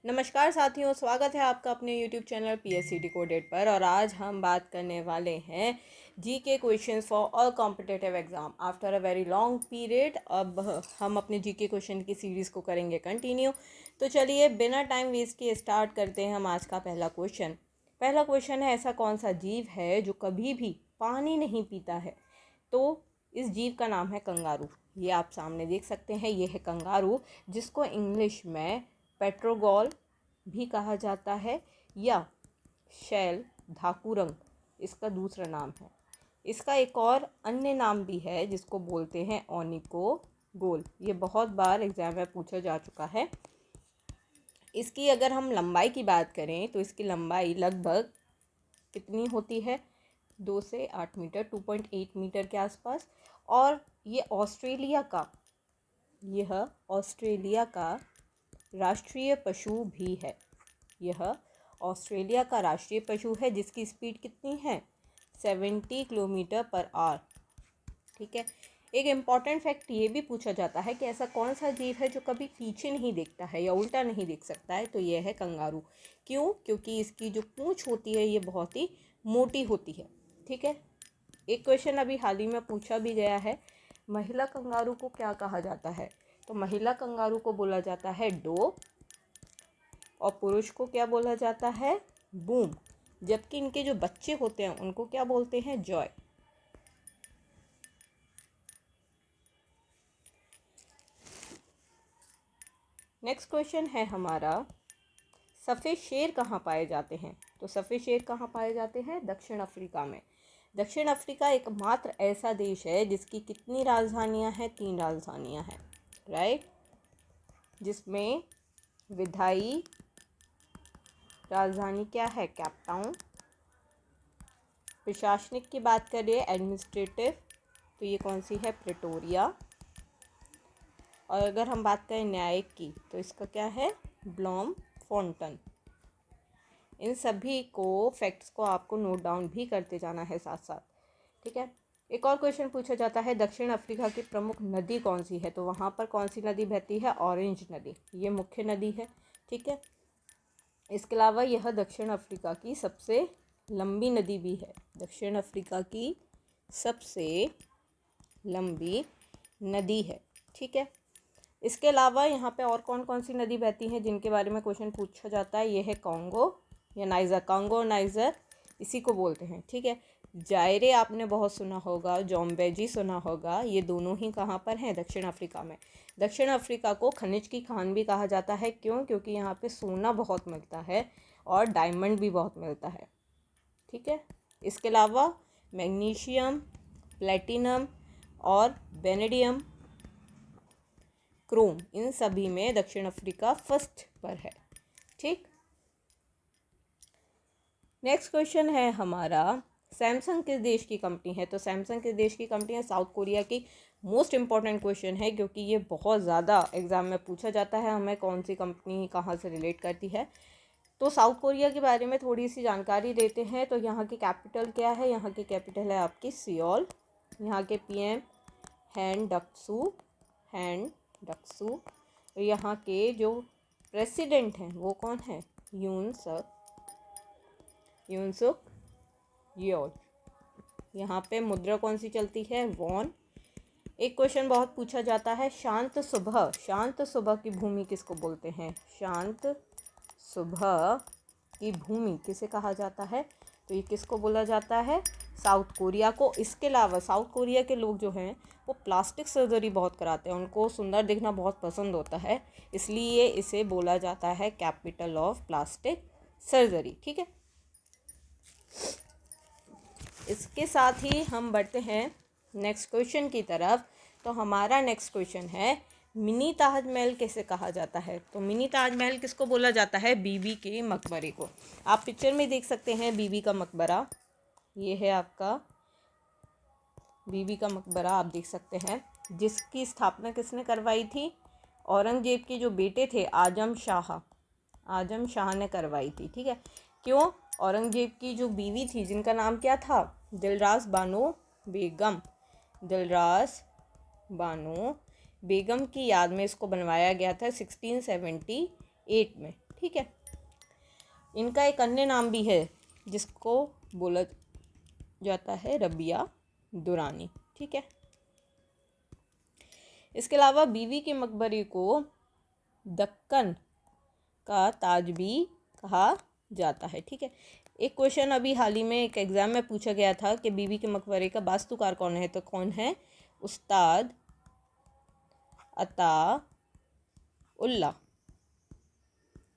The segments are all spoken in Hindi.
नमस्कार साथियों, स्वागत है आपका अपने YouTube चैनल PSC डिकोडेड पर। और आज हम बात करने वाले हैं GK questions for all competitive exam after a very long period. अब हम अपने जीके क्वेश्चन की सीरीज़ को करेंगे कंटिन्यू। तो चलिए बिना टाइम वेस्ट किए स्टार्ट करते हैं हम आज का पहला क्वेश्चन। पहला क्वेश्चन है, ऐसा कौन सा जीव है जो कभी भी पानी नहीं पीता है? तो इस जीव का नाम है कंगारू। ये आप सामने देख सकते हैं, ये है कंगारू, जिसको इंग्लिश में पेट्रोगॉल भी कहा जाता है या शैल धाकुरंग इसका दूसरा नाम है। इसका एक और अन्य नाम भी है जिसको बोलते हैं ओनिको गोल। ये बहुत बार एग्जाम में पूछा जा चुका है। इसकी अगर हम लंबाई की बात करें तो इसकी लंबाई लगभग कितनी होती है? 2 से 8 मीटर, 2.8 मीटर के आसपास। और यह ऑस्ट्रेलिया का राष्ट्रीय पशु भी है। यह ऑस्ट्रेलिया का राष्ट्रीय पशु है जिसकी स्पीड कितनी है? 70 किलोमीटर पर आवर। ठीक है। एक इम्पॉर्टेंट फैक्ट ये भी पूछा जाता है कि ऐसा कौन सा जीव है जो कभी पीछे नहीं देखता है या उल्टा नहीं देख सकता है? तो यह है कंगारू। क्यों? क्योंकि इसकी जो पूंछ होती है ये बहुत ही मोटी होती है। ठीक है। एक क्वेश्चन अभी हाल ही में पूछा भी गया है, महिला कंगारू को क्या कहा जाता है? तो महिला कंगारू को बोला जाता है डो, और पुरुष को क्या बोला जाता है? बूम। जबकि इनके जो बच्चे होते हैं उनको क्या बोलते हैं? जॉय। नेक्स्ट क्वेश्चन है हमारा, सफ़ेद शेर कहाँ पाए जाते हैं? तो सफ़ेद शेर कहाँ पाए जाते हैं? दक्षिण अफ्रीका में। दक्षिण अफ्रीका एकमात्र ऐसा देश है जिसकी कितनी राजधानियां हैं? 3 राजधानियां हैं, राइट। जिसमें विधायी राजधानी क्या है? Cape Town. प्रशासनिक की बात करें, एडमिनिस्ट्रेटिव, तो ये कौन सी है? प्रिटोरिया। और अगर हम बात करें न्यायिक की तो इसका क्या है? ब्लॉमफोंटेन। इन सभी को फैक्ट्स को आपको नोट डाउन भी करते जाना है साथ साथ। ठीक है। एक और क्वेश्चन पूछा जाता है, दक्षिण अफ्रीका की प्रमुख नदी कौन सी है? तो वहाँ पर कौन सी नदी बहती है? ऑरेंज नदी। ये मुख्य नदी है। ठीक है। इसके अलावा यह दक्षिण अफ्रीका की सबसे लंबी नदी भी है। दक्षिण अफ्रीका की सबसे लंबी नदी है। ठीक है। इसके अलावा यहाँ पे और कौन कौन सी नदी बहती हैं जिनके बारे में क्वेश्चन पूछा जाता है? ये है कॉन्गो या नाइजर। कॉन्गो नाइजर इसी को बोलते हैं। ठीक है। जायरे आपने बहुत सुना होगा, जोम्बेजी सुना होगा। ये दोनों ही कहाँ पर हैं? दक्षिण अफ्रीका में। दक्षिण अफ्रीका को खनिज की खान भी कहा जाता है। क्यों? क्योंकि यहाँ पे सोना बहुत मिलता है और डायमंड भी बहुत मिलता है। ठीक है। इसके अलावा मैग्नीशियम, प्लेटिनम और वेनेडियम, क्रोम, इन सभी में दक्षिण अफ्रीका फर्स्ट पर है। ठीक। नेक्स्ट क्वेश्चन है हमारा, सैमसंग किस देश की कंपनी है? तो सैमसंग किस देश की कंपनी है? साउथ कोरिया की। मोस्ट इम्पॉर्टेंट क्वेश्चन है क्योंकि ये बहुत ज़्यादा एग्जाम में पूछा जाता है, हमें कौन सी कंपनी कहाँ से रिलेट करती है। तो साउथ कोरिया के बारे में थोड़ी सी जानकारी देते हैं। तो यहाँ की कैपिटल क्या है? यहाँ की कैपिटल है आपकी सियोल। यहाँ के PM हैन डक्सू। और यहाँ के जो प्रेसिडेंट हैं वो कौन है? यूनसुक योल। यहाँ पे मुद्रा कौन सी चलती है? वॉन। एक क्वेश्चन बहुत पूछा जाता है, शांत सुबह की भूमि किसको बोलते हैं? शांत सुबह की भूमि किसे कहा जाता है? तो ये किसको बोला जाता है? साउथ कोरिया को। इसके अलावा साउथ कोरिया के लोग जो हैं वो प्लास्टिक सर्जरी बहुत कराते हैं, उनको सुंदर दिखना बहुत पसंद होता है, इसलिए इसे बोला जाता है कैपिटल ऑफ प्लास्टिक सर्जरी। ठीक है। इसके साथ ही हम बढ़ते हैं नेक्स्ट क्वेश्चन की तरफ। तो हमारा नेक्स्ट क्वेश्चन है, मिनी ताजमहल कैसे कहा जाता है? तो मिनी ताजमहल किसको बोला जाता है? बीबी के मकबरे को। आप पिक्चर में देख सकते हैं बीबी का मकबरा। ये है आपका बीबी का मकबरा, आप देख सकते हैं, जिसकी स्थापना किसने करवाई थी? औरंगजेब के जो बेटे थे आजम शाह ने करवाई थी। ठीक है। क्यों? औरंगजेब की जो बीवी थी जिनका नाम क्या था? दिलरास बानो बेगम की याद में इसको बनवाया गया था 1678 में। ठीक है। इनका एक अन्य नाम भी है जिसको बोला जाता है रबिया दुरानी, ठीक है। इसके अलावा बीवी के मकबरे को दक्कन का ताज भी कहा जाता है, ठीक है। एक क्वेश्चन अभी हाल ही में एक एग्ज़ाम में पूछा गया था कि बीवी के मकबरे का वास्तुकार कौन है, तो कौन है? उस्ताद अता उल्ला,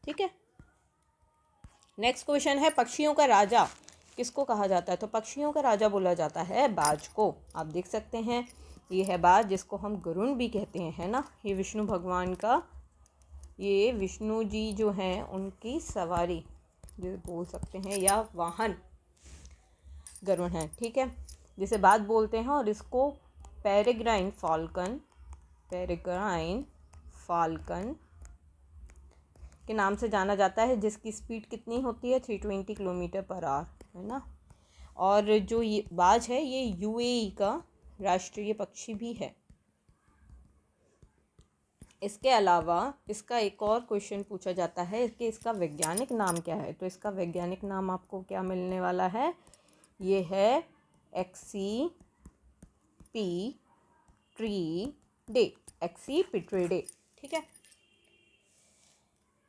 ठीक है। नेक्स्ट क्वेश्चन है पक्षियों का राजा किसको कहा जाता है? तो पक्षियों का राजा बोला जाता है बाज को। आप देख सकते हैं ये है बाज, जिसको हम गरुड़ भी कहते हैं, है ना। ये विष्णु भगवान का, ये विष्णु जी जो हैं उनकी सवारी जो बोल सकते हैं या वाहन गरुड़ हैं, ठीक है, जिसे बाज बोलते हैं। और इसको पेरेग्राइन फाल्कन के नाम से जाना जाता है, जिसकी स्पीड कितनी होती है? 320 किलोमीटर पर आवर, है ना। और जो ये बाज है ये यूएई का राष्ट्रीय पक्षी भी है। इसके अलावा इसका एक और क्वेश्चन पूछा जाता है कि इसका वैज्ञानिक नाम क्या है? तो इसका वैज्ञानिक नाम आपको क्या मिलने वाला है? ये है एक्सीपिट्रिडे, ठीक है।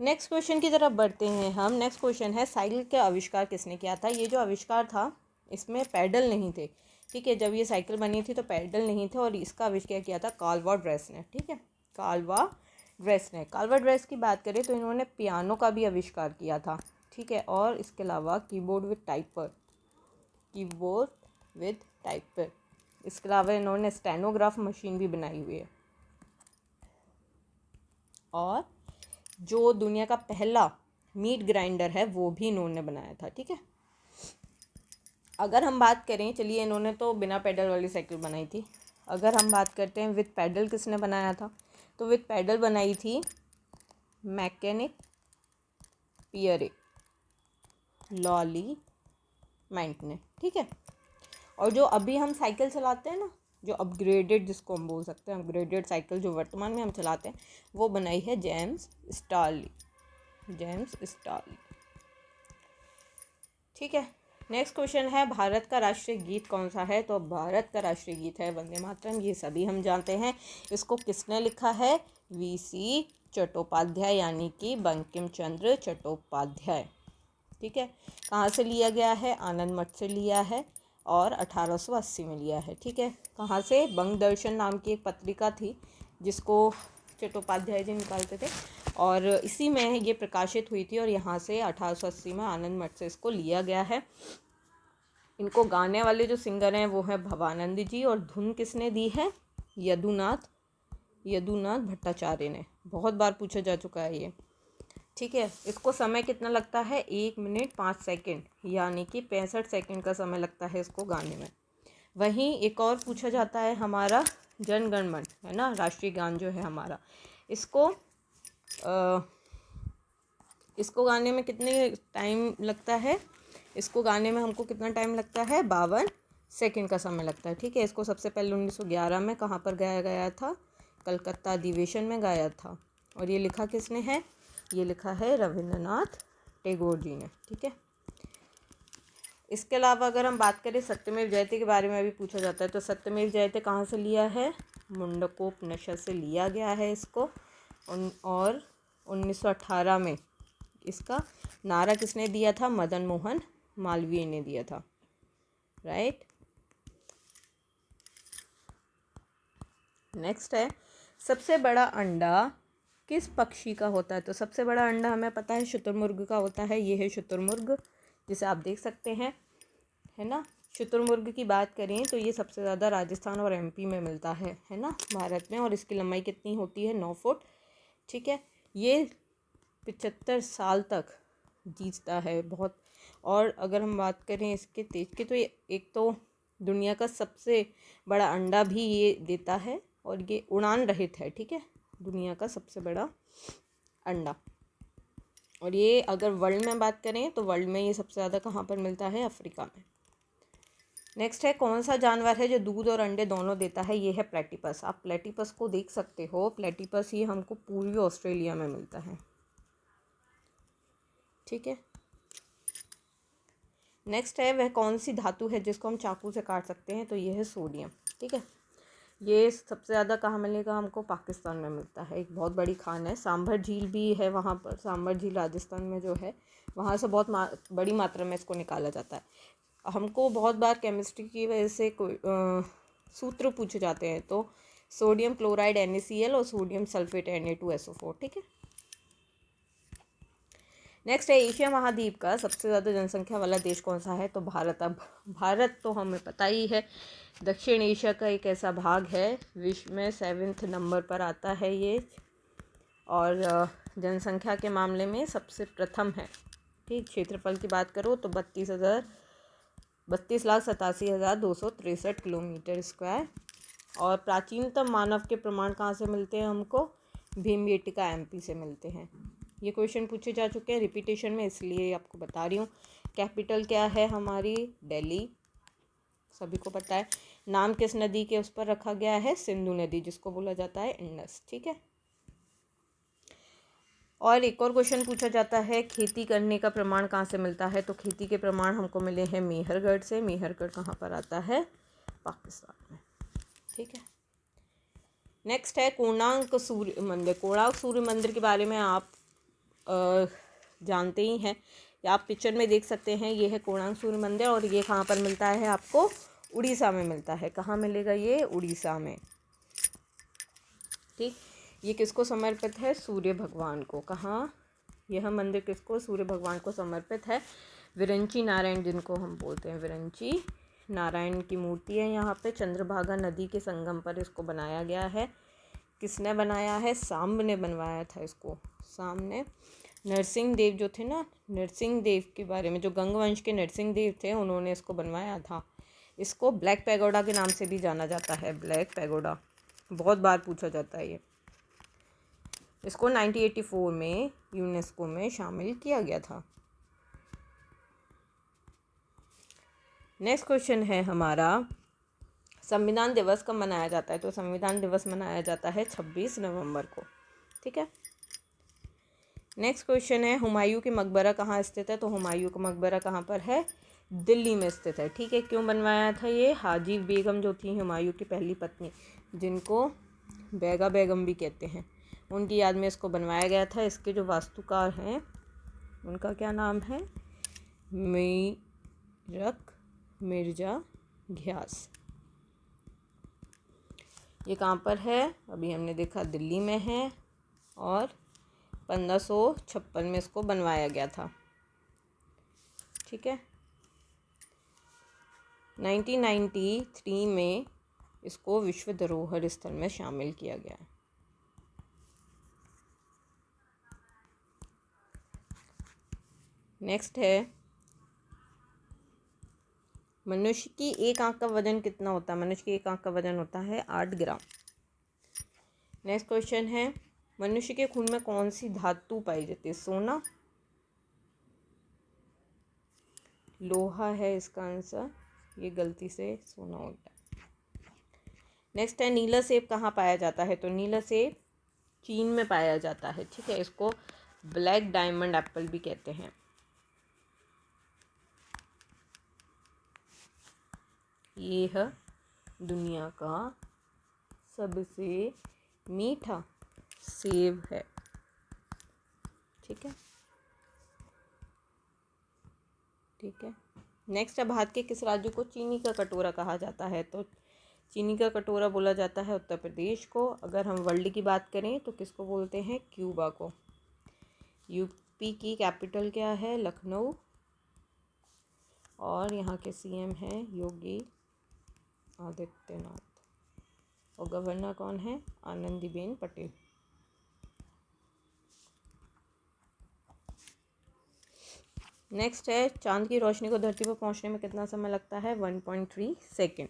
नेक्स्ट क्वेश्चन की तरफ बढ़ते हैं हम। नेक्स्ट क्वेश्चन है साइकिल का आविष्कार किसने किया था? ये जो आविष्कार था इसमें पैडल नहीं थे, ठीक है। जब ये साइकिल बनी थी तो पैडल नहीं थे और इसका आविष्कार किया था कार्ल ड्रेस ने, ठीक है। कार्ल ड्रेस की बात करें तो इन्होंने पियानो का भी आविष्कार किया था, ठीक है। और इसके अलावा कीबोर्ड विद टाइपर, इसके अलावा इन्होंने स्टेनोग्राफ मशीन भी बनाई हुई है। और जो दुनिया का पहला मीट ग्राइंडर है वो भी इन्होंने बनाया था, ठीक है। अगर हम बात करें, चलिए इन्होंने तो बिना पैडल वाली साइकिल बनाई थी। अगर हम बात करते हैं विद पैडल किसने बनाया था, तो विद पैडल बनाई थी मैकेनिक पियरे लॉलीमेंट ने, ठीक है। और जो अभी हम साइकिल चलाते हैं ना, जो अपग्रेडेड जिसको हम बोल सकते हैं अपग्रेडेड साइकिल जो वर्तमान में हम चलाते हैं, वो बनाई है जेम्स स्टार्ली, ठीक है। नेक्स्ट क्वेश्चन है भारत का राष्ट्रीय गीत कौन सा है? तो भारत का राष्ट्रीय गीत है वंदे मातरम, ये सभी हम जानते हैं। इसको किसने लिखा है? वीसी चट्टोपाध्याय, यानी कि बंकिम चंद्र चट्टोपाध्याय, ठीक है। कहाँ से लिया गया है? आनंद मठ से लिया है और 1880 में लिया है, ठीक है। कहाँ से? बंग दर्शन नाम की एक पत्रिका थी जिसको चट्टोपाध्याय जी निकालते थे और इसी में ये प्रकाशित हुई थी और यहाँ से 1880 में आनंद मठ से इसको लिया गया है। इनको गाने वाले जो सिंगर हैं वो हैं भवानंद जी और धुन किसने दी है? यदुनाथ भट्टाचार्य ने। बहुत बार पूछा जा चुका है ये, ठीक है। इसको समय कितना लगता है? 1 मिनट 5 सेकंड, यानी कि 65 सेकंड का समय लगता है इसको गाने में। वहीं एक और पूछा जाता है हमारा जन गण मन, है ना, राष्ट्रीय गान जो है हमारा, इसको गाने में कितने टाइम लगता है? इसको गाने में हमको कितना टाइम लगता है? 52 सेकंड का समय लगता है, ठीक है। इसको सबसे पहले 1911 में कहाँ पर गाया गया था? कलकत्ता अधिवेशन में गाया था। और ये लिखा किसने है? ये लिखा है रविंद्रनाथ टैगोर जी ने, ठीक है। इसके अलावा अगर हम बात करें सत्यमेव जयते के बारे में भी पूछा जाता है, तो सत्यमेव जयते कहाँ से लिया है? मुंडकोपनिषद से लिया गया है इसको। और 1918 में इसका नारा किसने दिया था? मदन मोहन मालवीय ने दिया था, राइट। नेक्स्ट है सबसे बड़ा अंडा किस पक्षी का होता है? तो सबसे बड़ा अंडा हमें पता है शुतुरमुर्ग का होता है। ये है शुतुरमुर्ग, जिसे आप देख सकते हैं, है ना। शुतुरमुर्ग की बात करें तो ये सबसे ज़्यादा राजस्थान और एमपी में मिलता है ना, भारत में। और इसकी लंबाई कितनी होती है? 9 फुट, ठीक है। ये 75 साल तक जीता है, बहुत। और अगर हम बात करें इसके तेज की, तो ये एक तो दुनिया का सबसे बड़ा अंडा भी ये देता है और ये उड़ान रहित है, ठीक है, दुनिया का सबसे बड़ा अंडा। और ये अगर वर्ल्ड में बात करें तो वर्ल्ड में ये सबसे ज़्यादा कहाँ पर मिलता है? अफ्रीका में। नेक्स्ट है कौन सा जानवर है जो दूध और अंडे दोनों देता है? ये है प्लेटिपस। आप प्लेटिपस को देख सकते हो। प्लेटिपस ये हमको पूर्वी ऑस्ट्रेलिया में मिलता है। ठीक है। नेक्स्ट है, वह कौन सी धातु है जिसको हम चाकू से काट सकते हैं, तो ये है सोडियम। ठीक है, ये सबसे ज़्यादा कहाँ मिलेगा हमको, पाकिस्तान में मिलता है। एक बहुत बड़ी खान है, सांभर झील भी है वहाँ पर, सांभर झील राजस्थान में जो है, वहाँ से बहुत बड़ी मात्रा में इसको निकाला जाता है। हमको बहुत बार केमिस्ट्री की वजह से कोई सूत्र पूछे जाते हैं, तो सोडियम क्लोराइड NaCl और सोडियम सल्फेट Na2SO4। ठीक है। नेक्स्ट है, एशिया महाद्वीप का सबसे ज़्यादा जनसंख्या वाला देश कौन सा है, तो भारत। अब भारत तो हमें पता ही है, दक्षिण एशिया का एक ऐसा भाग है, विश्व में 7वें नंबर पर आता है ये, और जनसंख्या के मामले में सबसे प्रथम है। ठीक, क्षेत्रफल की बात करो तो 32,87,263 किलोमीटर स्क्वायर। और प्राचीनतम मानव के प्रमाण कहाँ से मिलते हैं हमको, भीमबेटका MP से मिलते हैं। ये क्वेश्चन पूछे जा चुके हैं रिपीटेशन में, इसलिए आपको बता रही हूँ। कैपिटल क्या है हमारी, दिल्ली, सभी को पता है। नाम किस नदी के उस पर रखा गया है, सिंधु नदी, जिसको बोला जाता है इंडस। ठीक है। और एक और क्वेश्चन पूछा जाता है, खेती करने का प्रमाण कहाँ से मिलता है, तो खेती के प्रमाण हमको मिले हैं मेहरगढ़ से। मेहरगढ़ कहाँ पर आता है, पाकिस्तान में। ठीक है। नेक्स्ट है, कोणार्क सूर्य मंदिर। कोणार्क सूर्य मंदिर के बारे में आप जानते ही हैं, या आप पिक्चर में देख सकते हैं। ये है कोणार्क सूर्य मंदिर, और ये कहाँ पर मिलता है आपको, उड़ीसा में मिलता है। कहाँ मिलेगा ये, उड़ीसा में। ठीक, ये किसको समर्पित है, सूर्य भगवान को। कहाँ, यह मंदिर किसको, सूर्य भगवान को समर्पित है। विरंची नारायण जिनको हम बोलते हैं, विरंची नारायण की मूर्ति है यहाँ पे। चंद्रभागा नदी के संगम पर इसको बनाया गया है। किसने बनाया है, सांब ने बनवाया था इसको। सांब ने, नरसिंह देव जो थे ना, नरसिंह देव के बारे में, जो गंगवंश के नरसिंह देव थे, उन्होंने इसको बनवाया था। इसको ब्लैक पैगोडा के नाम से भी जाना जाता है, ब्लैक पैगोडा, बहुत बार पूछा जाता है ये। इसको 1984 में यूनेस्को में शामिल किया गया था। नेक्स्ट क्वेश्चन है हमारा, संविधान दिवस कब मनाया जाता है, तो संविधान दिवस मनाया जाता है 26 नवंबर को। ठीक है। नेक्स्ट क्वेश्चन है, हुमायूं की मकबरा कहाँ स्थित है, तो हुमायूं का मकबरा कहाँ पर है, दिल्ली में स्थित है। ठीक है। क्यों बनवाया था ये, हाजी बेगम जो थी हुमायूं की पहली पत्नी, जिनको बैगा बेगम भी कहते हैं, उनकी याद में इसको बनवाया गया था। इसके जो वास्तुकार हैं उनका क्या नाम है, मीरक मिर्जा घियास। ये कहाँ पर है, अभी हमने देखा दिल्ली में है, और 1556 में इसको बनवाया गया था। ठीक है। 1993 में इसको विश्व धरोहर स्थल में शामिल किया गया है। नेक्स्ट है, मनुष्य की एक आंख का वजन कितना होता है, मनुष्य की एक आंख का वजन होता है 8 ग्राम। नेक्स्ट क्वेश्चन है, मनुष्य के खून में कौन सी धातु पाई जाती है, सोना, लोहा है इसका आंसर, ये गलती से सोना हो गया। नेक्स्ट है, नीला सेब कहाँ पाया जाता है, तो नीला सेब चीन में पाया जाता है। ठीक है। इसको ब्लैक डायमंड एप्पल भी कहते हैं। ये है दुनिया का सबसे मीठा सेब है। ठीक है। ठीक है। नेक्स्ट है, भारत के किस राज्य को चीनी का कटोरा कहा जाता है, तो चीनी का कटोरा बोला जाता है उत्तर प्रदेश को। अगर हम वर्ल्ड की बात करें तो किसको बोलते हैं, क्यूबा को। यूपी की कैपिटल क्या है, लखनऊ, और यहाँ के CM हैं योगी आदित्यनाथ, और गवर्नर कौन है, आनंदीबेन पटेल। नेक्स्ट है, चांद की रोशनी को धरती पर पहुंचने में कितना समय लगता है, 1.3 सेकेंड।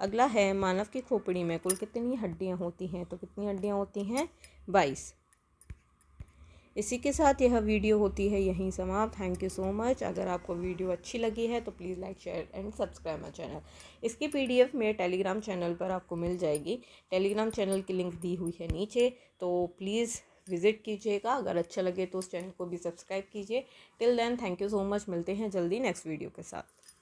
अगला है, मानव की खोपड़ी में कुल कितनी हड्डियां होती हैं, तो कितनी हड्डियां होती हैं, 22। इसी के साथ यह वीडियो होती है यहीं समाप्त। Thank you so much. अगर आपको वीडियो अच्छी लगी है तो please like share and subscribe my channel. इसकी PDF मेरे टेलीग्राम चैनल पर आपको मिल जाएगी। टेलीग्राम चैनल की लिंक दी हुई है नीचे, तो प्लीज़ विज़िट कीजिएगा। अगर अच्छा लगे तो उस चैनल को भी सब्सक्राइब कीजिए। Till then thank you so much, मिलते हैं जल्दी नेक्स्ट वीडियो के साथ।